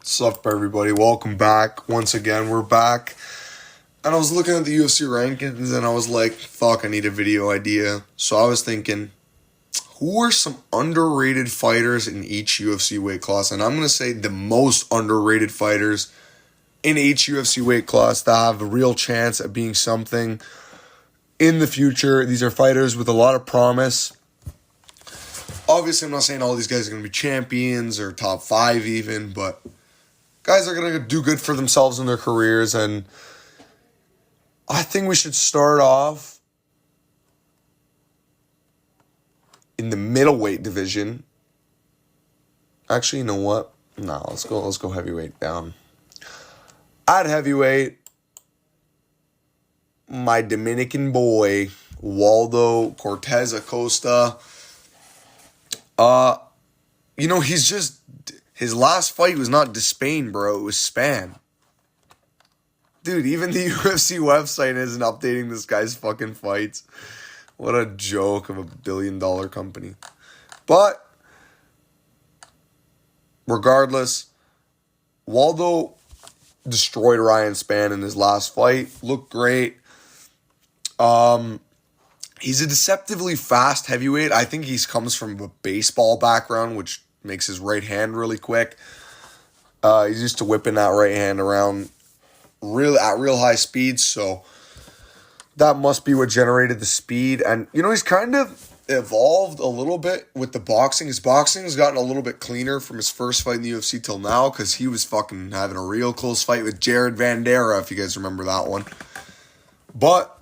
What's up, everybody? Welcome back. Once again, we're back. And I was looking at the UFC rankings and I was like, fuck, I need a video idea. So I was thinking, who are some underrated fighters in each UFC weight class? And I'm going to say the most underrated fighters in each UFC weight class that have a real chance at being something in the future. These are fighters with a lot of promise. Obviously, I'm not saying all these guys are going to be champions or top 5 even, but guys are going to do good for themselves in their careers, and I think we should start off in the middleweight division. Actually, you know what? No, let's go heavyweight down. At heavyweight, my Dominican boy, Waldo Cortez Acosta. His last fight was not Despain, bro. It was Span. Dude, even the UFC website isn't updating this guy's fucking fights. What a joke of a billion-dollar company. But, regardless, Waldo destroyed Ryan Spann in his last fight. Looked great. He's a deceptively fast heavyweight. I think he comes from a baseball background, which makes his right hand really quick. He's used to whipping that right hand around at real high speeds, so that must be what generated the speed. And, he's kind of evolved a little bit with the boxing. His boxing has gotten a little bit cleaner from his first fight in the UFC till now, because he was fucking having a real close fight with Jared Vandera, if you guys remember that one. But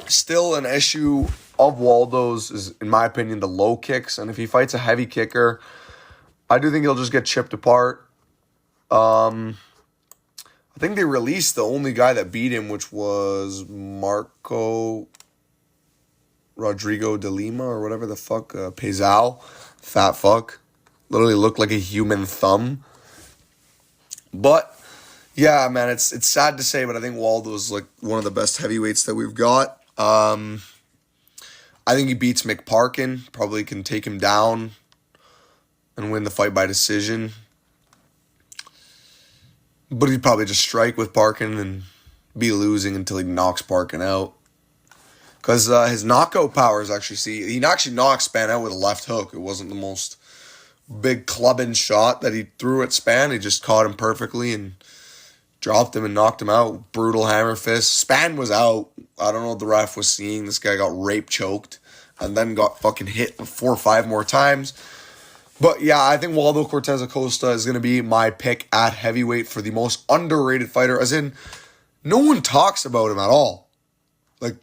still, an issue of Waldo's is, in my opinion, the low kicks. And if he fights a heavy kicker, I do think he'll just get chipped apart. I think they released the only guy that beat him, which was Marco Rodrigo de Lima or whatever the fuck. Pezal. Fat fuck. Literally looked like a human thumb. But, yeah, man, it's sad to say, but I think Waldo's like one of the best heavyweights that we've got. I think he beats McParkin. Probably can take him down and win the fight by decision. But he'd probably just strike with Parkin and be losing until he knocks Parkin out. Because his knockout power is he actually knocked Spann out with a left hook. It wasn't the most big clubbing shot that he threw at Spann. He just caught him perfectly and dropped him and knocked him out. Brutal hammer fist. Spann was out. I don't know what the ref was seeing. This guy got rape choked and then got fucking hit 4 or 5 more times. But yeah, I think Waldo Cortez Acosta is going to be my pick at heavyweight for the most underrated fighter. As in, no one talks about him at all. Like,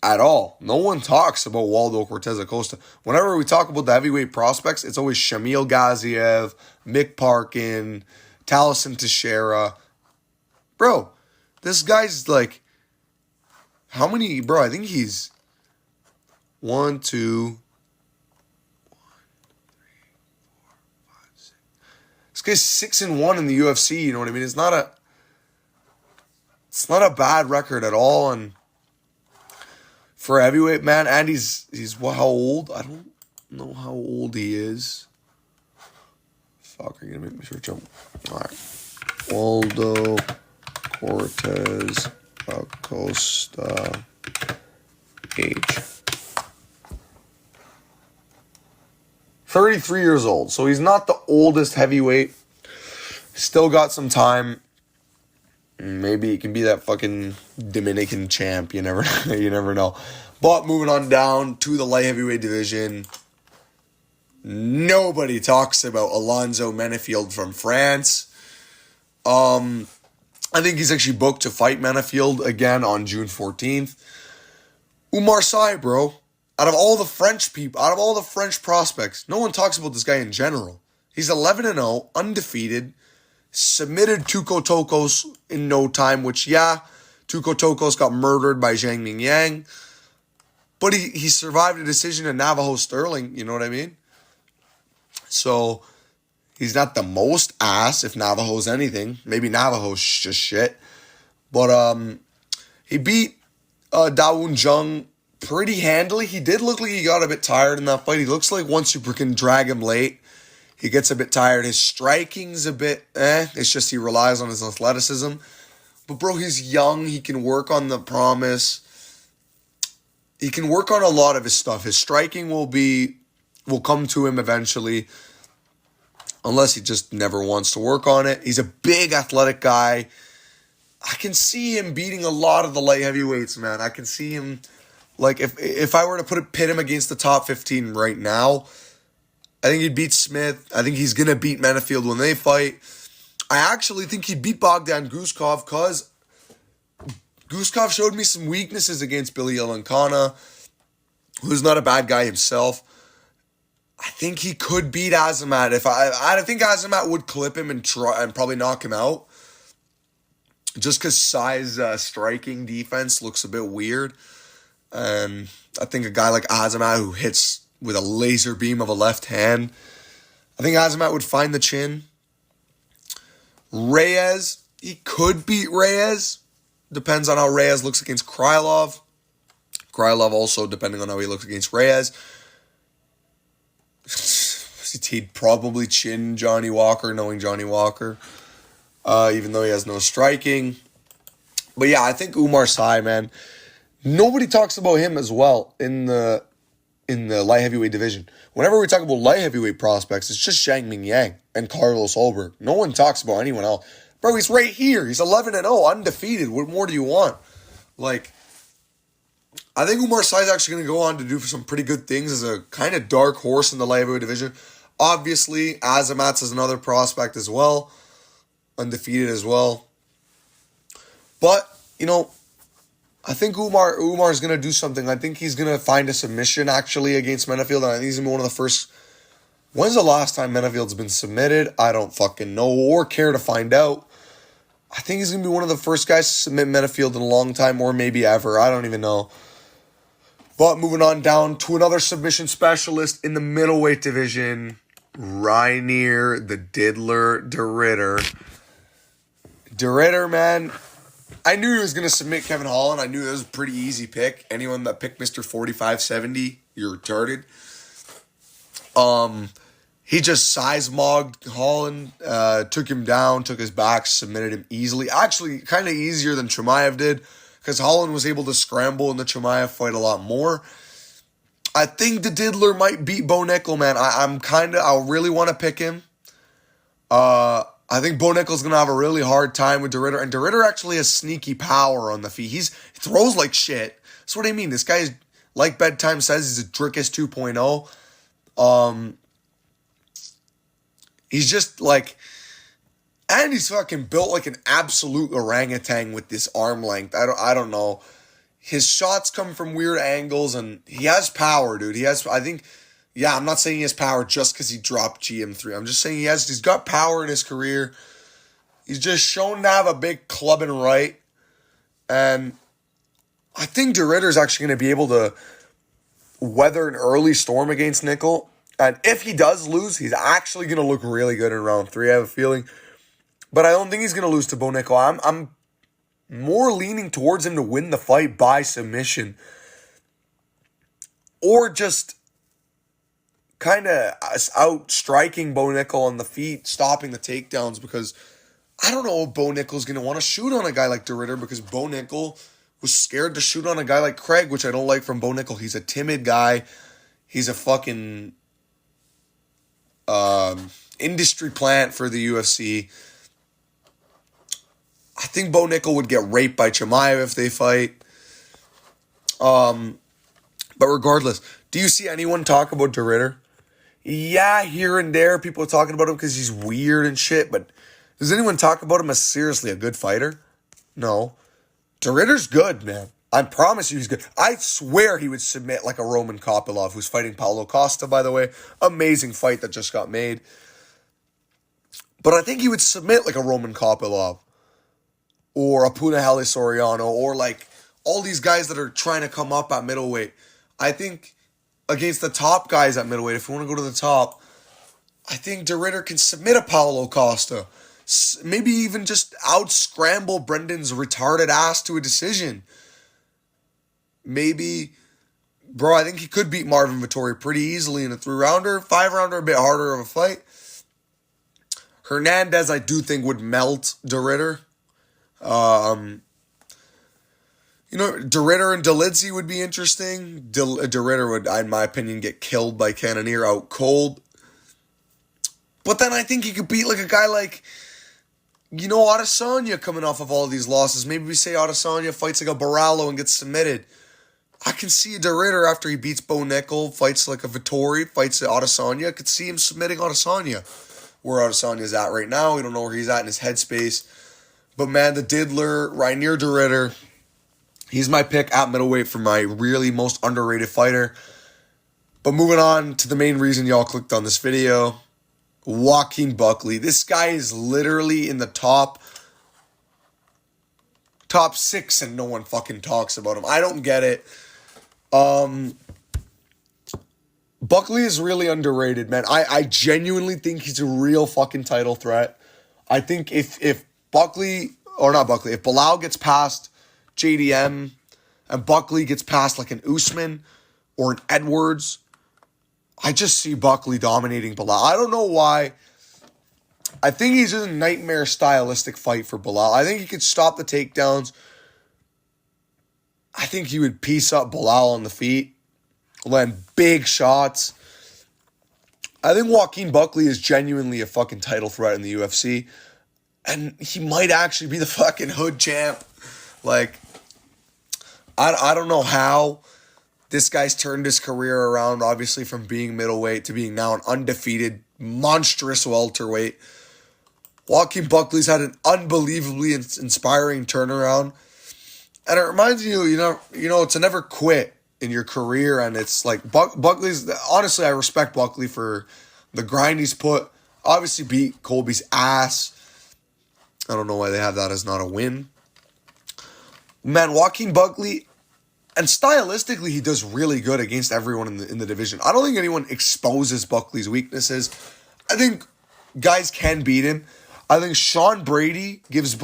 at all. No one talks about Waldo Cortez Acosta. Whenever we talk about the heavyweight prospects, it's always Shamil Gaziev, Mick Parkin, Taliesin Teixeira. Bro, this guy's like, how many, bro? I think he's 1, 2... This guy's 6-1 in the UFC, you know what I mean? It's not a bad record at all. And for a heavyweight, man, and he's how old? I don't know how old he is. Fuck, are you gonna make me search him? Alright. Waldo Cortez Acosta age. 33 years old, so he's not the oldest heavyweight. Still got some time. Maybe he can be that fucking Dominican champ. You never know. But moving on down to the light heavyweight division, nobody talks about Alonzo Menifield from France. I think he's actually booked to fight Menifield again on June 14th. Umar Sy, bro. Out of all the French prospects, no one talks about this guy in general. He's 11-0, undefeated, submitted Tuco Tokos in no time, which, yeah, Tuco Tokos got murdered by Zhang Ming Yang, but he survived a decision in Navajo Sterling, you know what I mean? So, he's not the most ass, if Navajo's anything. Maybe Navajo's just shit. But, he beat Dawoon Jung pretty handily. He did look like he got a bit tired in that fight. He looks like once you can drag him late, He gets a bit tired. His striking's a bit It's just he relies on his athleticism. But bro, he's young. He can work on the promise. He can work on a lot of his stuff. His striking will come to him eventually. Unless he just never wants to work on it. He's a big athletic guy. I can see him beating a lot of the light heavyweights, man. I can see him, like, if I were to pit him against the top 15 right now, I think he'd beat Smith. I think he's going to beat Menafield when they fight. I actually think he'd beat Bogdan Guskov because Guskov showed me some weaknesses against Billy Ilankana, who's not a bad guy himself. I think he could beat Azamat. I think Azamat would clip him and probably knock him out. Just because size striking defense looks a bit weird. And I think a guy like Azamat who hits with a laser beam of a left hand, I think Azamat would find the chin. Reyes, he could beat Reyes. Depends on how Reyes looks against Krylov. Krylov also, depending on how he looks against Reyes. He'd probably chin Johnny Walker, knowing Johnny Walker. Even though he has no striking. But yeah, I think Umar Sy, man. Nobody talks about him as well in the light heavyweight division. Whenever we talk about light heavyweight prospects, it's just Shang Ming Yang and Carlos Holberg. No one talks about anyone else. Bro, he's right here. He's 11-0, undefeated. What more do you want? Like, I think Umar Sy is actually going to go on to do some pretty good things as a kind of dark horse in the light heavyweight division. Obviously, Azamat's is another prospect as well. Undefeated as well. But, I think Umar is going to do something. I think he's going to find a submission, actually, against Menafield. And I think he's going to be one of the first. When's the last time Menafield's been submitted? I don't fucking know or care to find out. I think he's going to be one of the first guys to submit Menafield in a long time, or maybe ever. I don't even know. But moving on down to another submission specialist in the middleweight division, Rainier the Diddler de Ridder. De Ridder, man, I knew he was going to submit Kevin Holland. I knew it was a pretty easy pick. Anyone that picked Mr. 4570, you're retarded. He just size-mogged Holland, took him down, took his back, submitted him easily. Actually, kind of easier than Chimaev did, because Holland was able to scramble in the Chimaev fight a lot more. I think the Diddler might beat Bo Nickel, man. I really want to pick him. I think Bo Nickel's going to have a really hard time with De Ridder. And De Ridder actually has sneaky power on the feet. He throws like shit. That's what I mean. This guy is, like Bedtime says, he's a Drickus 2.0. He's just like... And he's fucking built like an absolute orangutan with this arm length. I don't know. His shots come from weird angles, and he has power, dude. I'm not saying he has power just because he dropped GM3. I'm just saying he's got power in his career. He's just shown to have a big club and right. And I think De Ridder's actually going to be able to weather an early storm against Nickel. And if he does lose, he's actually going to look really good in round 3, I have a feeling. But I don't think he's going to lose to Bo Nickel. I'm more leaning towards him to win the fight by submission. Or just kind of out-striking Bo Nickel on the feet, stopping the takedowns, because I don't know if Bo Nickel's going to want to shoot on a guy like De Ridder, because Bo Nickel was scared to shoot on a guy like Craig, which I don't like from Bo Nickel. He's a timid guy. He's a fucking industry plant for the UFC. I think Bo Nickel would get raped by Chimaev if they fight. But regardless, do you see anyone talk about De Ridder? Yeah, here and there, people are talking about him because he's weird and shit, but does anyone talk about him as seriously a good fighter? No. De Ridder's good, man. I promise you he's good. I swear he would submit like a Roman Kopylov, who's fighting Paulo Costa, by the way. Amazing fight that just got made. But I think he would submit like a Roman Kopylov or a Punahele Soriano, or like all these guys that are trying to come up at middleweight. I think against the top guys at middleweight, if you want to go to the top, I think De Ridder can submit a Paulo Costa. Maybe even just out-scramble Brendan's retarded ass to a decision. Maybe, bro, I think he could beat Marvin Vettori pretty easily in a 3-rounder. 5-rounder, a bit harder of a fight. Hernandez, I do think, would melt DeRitter. DeRitter and Delidsey would be interesting. DeRitter would, in my opinion, get killed by Cannonier out cold. But then I think he could beat like a guy like, Adesanya coming off of all of these losses. Maybe we say Adesanya fights like a Barallo and gets submitted. I can see DeRitter after he beats Bo Nickel, fights like a Vittori, fights Adesanya. I could see him submitting Adesanya. Where Adesanya's at right now, we don't know where he's at in his headspace. But man, the Diddler, Rainier DeRitter, he's my pick at middleweight for my really most underrated fighter. But moving on to the main reason y'all clicked on this video, Joaquin Buckley. This guy is literally in the top 6 and no one fucking talks about him. I don't get it. Buckley is really underrated, man. I genuinely think he's a real fucking title threat. I think if Bilal gets past JDM and Buckley gets past like an Usman or an Edwards, I just see Buckley dominating Bilal. I don't know why. I think he's in a nightmare stylistic fight for Bilal. I think he could stop the takedowns. I think he would piece up Bilal on the feet, land big shots. I think Joaquin Buckley is genuinely a fucking title threat in the UFC. And he might actually be the fucking hood champ. Like, I don't know how this guy's turned his career around, obviously, from being middleweight to being now an undefeated, monstrous welterweight. Joaquin Buckley's had an unbelievably inspiring turnaround. And it reminds you, to never quit in your career. And it's like, Buckley's, honestly, I respect Buckley for the grind he's put. Obviously beat Colby's ass. I don't know why they have that as not a win. Man, Joaquin Buckley, and stylistically, he does really good against everyone in the division. I don't think anyone exposes Buckley's weaknesses. I think guys can beat him. I think Sean Brady gives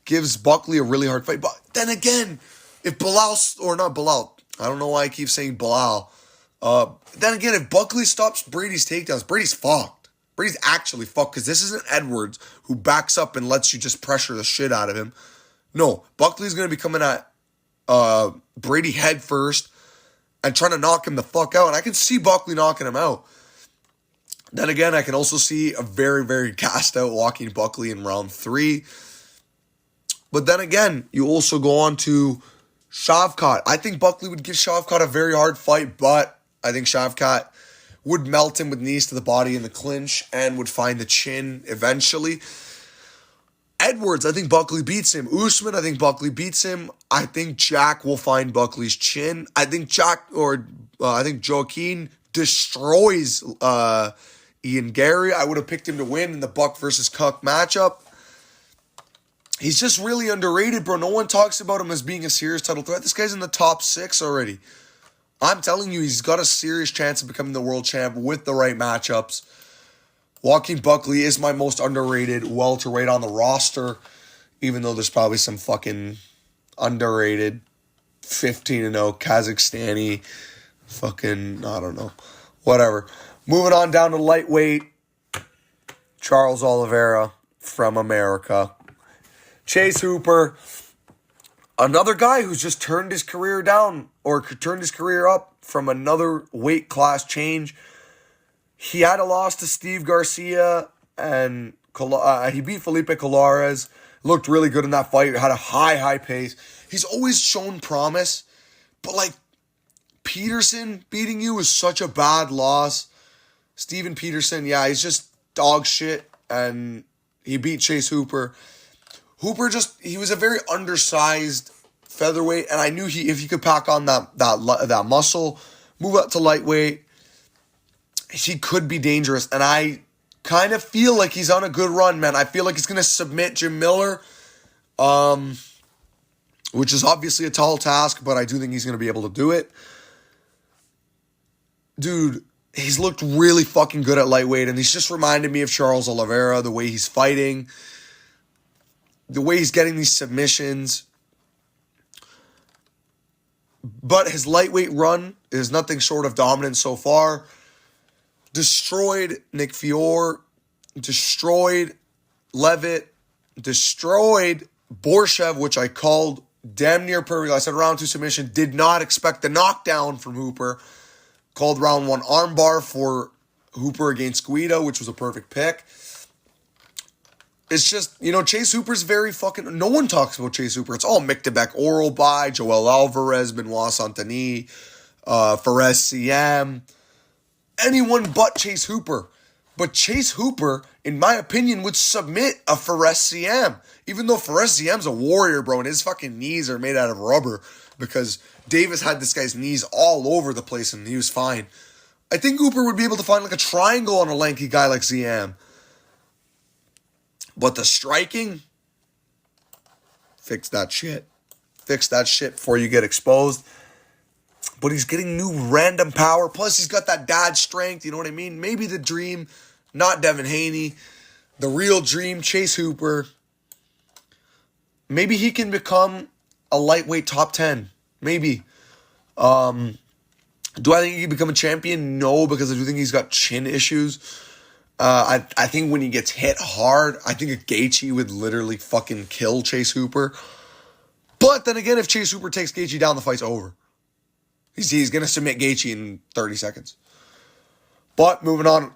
gives Buckley a really hard fight. But then again, if I don't know why I keep saying Bilal. Then again, if Buckley stops Brady's takedowns, Brady's fucked. Brady's actually fucked because this isn't Edwards who backs up and lets you just pressure the shit out of him. No, Buckley's going to be coming at Brady head first and trying to knock him the fuck out. And I can see Buckley knocking him out. Then again, I can also see a very, very cast out Joaquin Buckley in round 3. But then again, you also go on to Shavkat. I think Buckley would give Shavkat a very hard fight, but I think Shavkat would melt him with knees to the body in the clinch and would find the chin eventually. Edwards, I think Buckley beats him. Usman, I think Buckley beats him. I think Jack will find Buckley's chin. I think Joaquin destroys Ian Gary. I would have picked him to win in the Buck versus Cuck matchup. He's just really underrated, bro. No one talks about him as being a serious title threat. This guy's in the top 6 already. I'm telling you, he's got a serious chance of becoming the world champ with the right matchups. Joaquin Buckley is my most underrated welterweight on the roster, even though there's probably some fucking underrated 15-0 Kazakhstani fucking, I don't know, whatever. Moving on down to lightweight, Charles Oliveira from America. Chase Hooper, another guy who's just turned his career down or turned his career up from another weight class change. He had a loss to Steve Garcia and he beat Felipe Colares. Looked really good in that fight. Had a high pace. He's always shown promise, but like Peterson beating you is such a bad loss. Steven Peterson, yeah, he's just dog shit, and he beat Chase Hooper. Hooper he was a very undersized featherweight, and I knew if he could pack on that muscle, move up to lightweight, he could be dangerous. And I kind of feel like he's on a good run, man. I feel like he's going to submit Jim Miller, which is obviously a tall task, but I do think he's going to be able to do it. Dude, he's looked really fucking good at lightweight, and he's just reminded me of Charles Oliveira, the way he's fighting, the way he's getting these submissions. But his lightweight run is nothing short of dominant so far. Destroyed Nick Fiore destroyed Levitt, destroyed Borshev, which I called damn near perfect. I said round 2 submission. Did not expect the knockdown from Hooper. Called round 1 armbar for Hooper against Guido, which was a perfect pick. It's just, Chase Hooper's very fucking... No one talks about Chase Hooper. It's all Miktabek, Oral By, Joel Alvarez, Benoit Saint-Denis, Fares CM. Anyone but Chase Hooper. But Chase Hooper, in my opinion, would submit a Fares CM. Even though Fares CM's a warrior, bro, and his fucking knees are made out of rubber because Davis had this guy's knees all over the place and he was fine. I think Hooper would be able to find like a triangle on a lanky guy like CM. But the striking, fix that shit. Fix that shit before you get exposed. But he's getting new random power. Plus, he's got that dad strength. You know what I mean? Maybe the dream, not Devin Haney. The real dream, Chase Hooper. Maybe he can become a lightweight top 10. Maybe. Do I think he can become a champion? No, because I do think he's got chin issues. I think when he gets hit hard, I think a Gaethje would literally fucking kill Chase Hooper. But then again, if Chase Hooper takes Gaethje down, the fight's over. He's going to submit Gaethje in 30 seconds. But moving on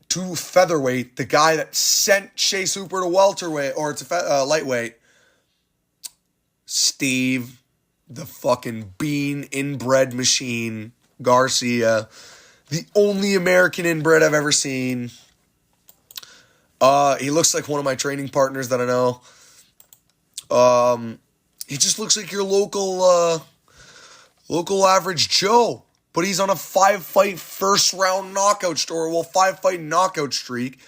to featherweight, the guy that sent Chase Hooper to welterweight, or to lightweight, Steve, the fucking bean inbred machine, Garcia, the only American inbred I've ever seen. He looks like one of my training partners that I know. He just looks like your local average Joe. But he's on a 5-fight first-round knockout streak, 5-fight knockout streak.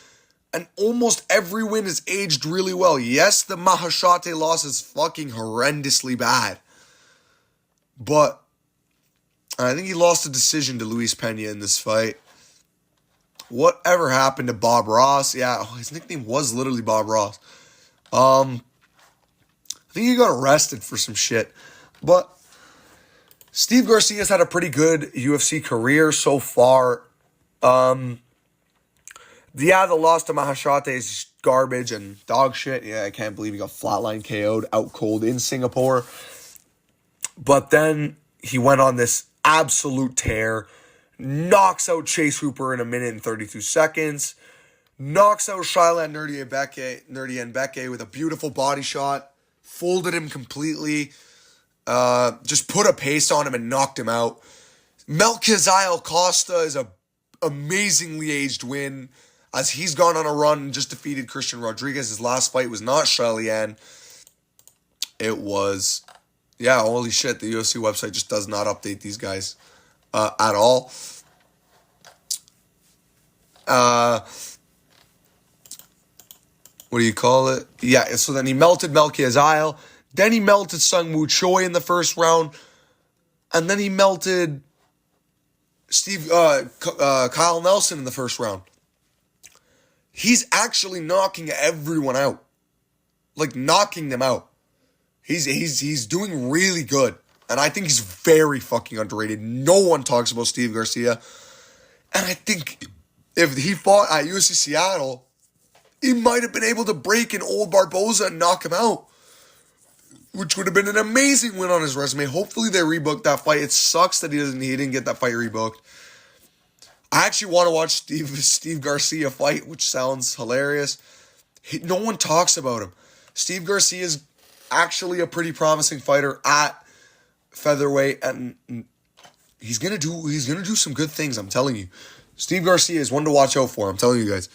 And almost every win is aged really well. Yes, the Mahashate loss is fucking horrendously bad. But I think he lost a decision to Luis Pena in this fight. Whatever happened to Bob Ross? Yeah, his nickname was literally Bob Ross. I think he got arrested for some shit. But Steve Garcia's had a pretty good UFC career so far. The loss to Mahashate is garbage and dog shit. Yeah, I can't believe he got flatline KO'd out cold in Singapore. But then he went on this absolute tear. Knocks out Chase Hooper in 1 minute and 32 seconds. Knocks out Shailan Nurdienbeke with a beautiful body shot. Folded him completely. Just put a pace on him and knocked him out. Melquizael Costa is a amazingly aged win as he's gone on a run and just defeated Christian Rodriguez. His last fight was not Shailan. It was... Yeah, holy shit, the UFC website just does not update these guys at all. What do you call it? Yeah, so then he melted Melquizael. Then he melted Sung Woo Choi in the first round. And then he melted Kyle Nelson in the first round. He's actually knocking everyone out. Like, knocking them out. He's doing really good. And I think he's very fucking underrated. No one talks about Steve Garcia. And I think if he fought at UFC Seattle, he might have been able to break an old Barboza and knock him out. Which would have been an amazing win on his resume. Hopefully they rebooked that fight. It sucks that he didn't get that fight rebooked. I actually want to watch Steve Garcia fight, which sounds hilarious. No one talks about him. Steve Garcia is actually a pretty promising fighter at featherweight, and he's gonna do some good things. I'm telling you, Steve Garcia is one to watch out for. I'm telling you guys.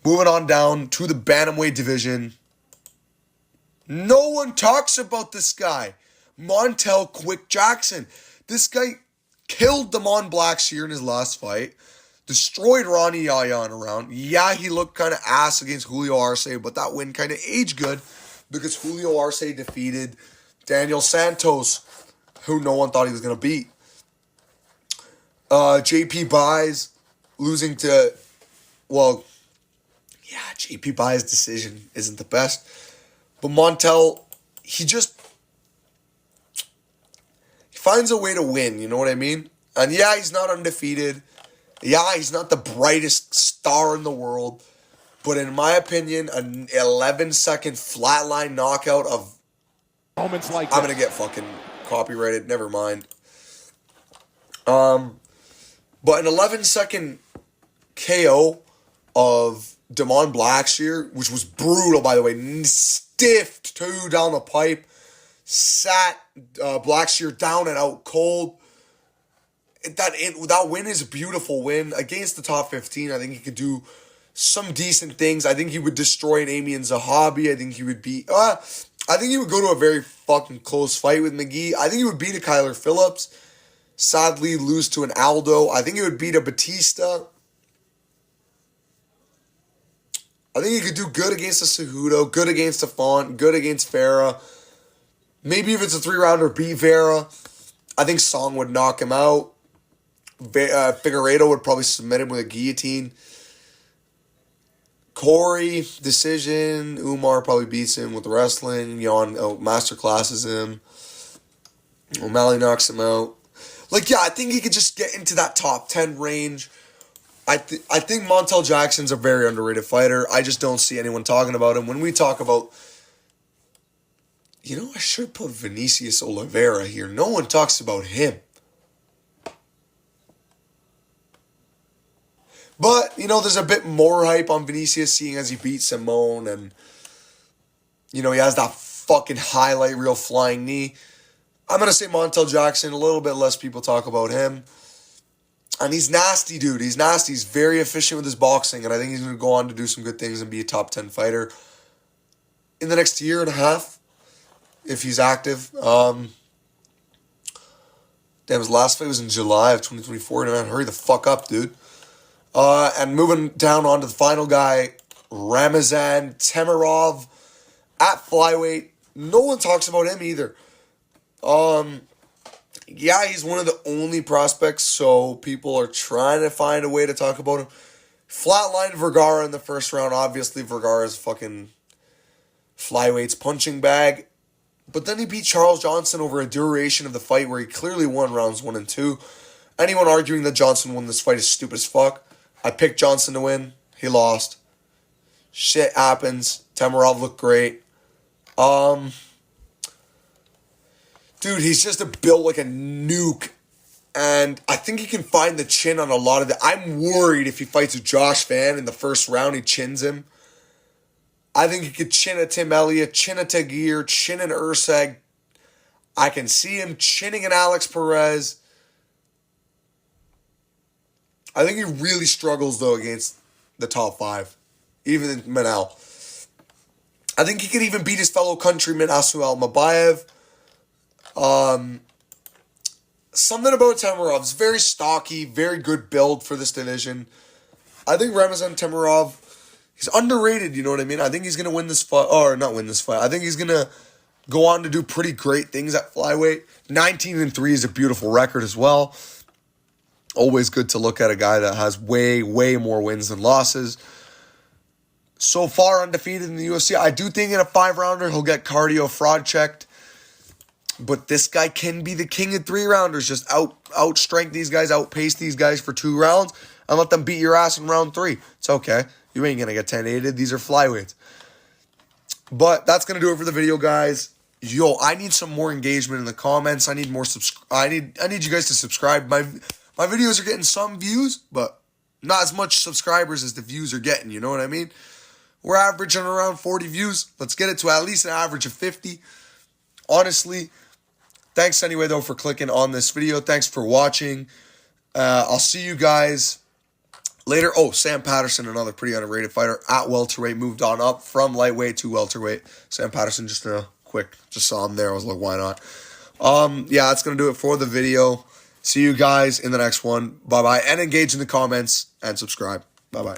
Moving on down to the bantamweight division. No one talks about this guy, Montel Quick Jackson. This guy killed Damon Blackshear in his last fight. Destroyed Ronnie Yaya in a round. Yeah, he looked kind of ass against Julio Arce, but that win kind of aged good because Julio Arce defeated Daniel Santos, who no one thought he was going to beat. JP Buys losing to, JP Buys' decision isn't the best. But Montel, he finds a way to win, you know what I mean? And yeah, he's not undefeated. Yeah, he's not the brightest star in the world. But in my opinion, an 11-second flatline knockout of... Moments like I'm going to get fucking copyrighted. Never mind. But an 11-second KO of Damon Blackshear, which was brutal, by the way. Stiffed two down the pipe. Sat Blackshear down and out cold. That win is a beautiful win. Against the top 15, I think he could do some decent things. I think he would destroy an Amian Zahabi. I think he would beat... I think he would go to a very fucking close fight with McGee. I think he would beat a Kyler Phillips. Sadly, lose to an Aldo. I think he would beat a Batista. I think he could do good against a Cejudo, good against a Font, good against Farah. Maybe if it's a 3-rounder, beat Vera. I think Song would knock him out. Figueiredo would probably submit him with a guillotine. Corey, decision. Umar probably beats him with wrestling. Jan masterclasses him. O'Malley knocks him out. I think he could just get into that top 10 range. I think Montel Jackson's a very underrated fighter. I just don't see anyone talking about him. When we talk about... I should put Vinicius Oliveira here. No one talks about him. But, there's a bit more hype on Vinicius, seeing as he beat Simone, and, he has that fucking highlight reel flying knee. I'm going to say Montel Jackson, a little bit less people talk about him. And he's nasty, dude. He's nasty. He's very efficient with his boxing, and I think he's going to go on to do some good things and be a top 10 fighter in the next year and a half, if he's active. His last fight was in July of 2024. Man, hurry the fuck up, dude. And moving down on to the final guy, Ramazan Temirov at flyweight. No one talks about him either. He's one of the only prospects, so people are trying to find a way to talk about him. Flatlined Vergara in the first round. Obviously, Vergara's fucking flyweight's punching bag. But then he beat Charles Johnson over a duration of the fight where he clearly won rounds 1 and 2. Anyone arguing that Johnson won this fight is stupid as fuck. I picked Johnson to win. He lost. Shit happens. Temirov looked great. Dude, he's just built like a nuke. And I think he can find the chin on a lot of the... I'm worried if he fights with Josh Van in the first round, he chins him. I think he could chin a Tim Elliott, chin a Tagir, chin an Urseg. I can see him chinning an Alex Perez. I think he really struggles, though, against the top 5. Even in Manel. I think he could even beat his fellow countryman, Asuel Mabayev. Something about Temirov. It's very stocky, very good build for this division. I think Ramazan Temirov, he's underrated, you know what I mean? I think he's going to win this fight, or not win this fight. I think he's going to go on to do pretty great things at flyweight. 19-3 is a beautiful record as well. Always good to look at a guy that has way, way more wins than losses. So far undefeated in the UFC. I do think in a 5-rounder he'll get cardio fraud checked. But this guy can be the king of 3-rounders. Just outstrength these guys, outpace these guys for 2 rounds, and let them beat your ass in round 3. It's okay. You ain't going to get 10-8'd. These are flyweights. But that's going to do it for the video, guys. Yo, I need some more engagement in the comments. I need more I need you guys to subscribe. My videos are getting some views, but not as much subscribers as the views are getting. You know what I mean? We're averaging around 40 views. Let's get it to at least an average of 50. Honestly, thanks anyway, though, for clicking on this video. Thanks for watching. I'll see you guys later. Oh, Sam Patterson, another pretty underrated fighter at welterweight, moved on up from lightweight to welterweight. Sam Patterson, just saw him there. I was like, why not? That's going to do it for the video. See you guys in the next one. Bye-bye. And engage in the comments and subscribe. Bye-bye.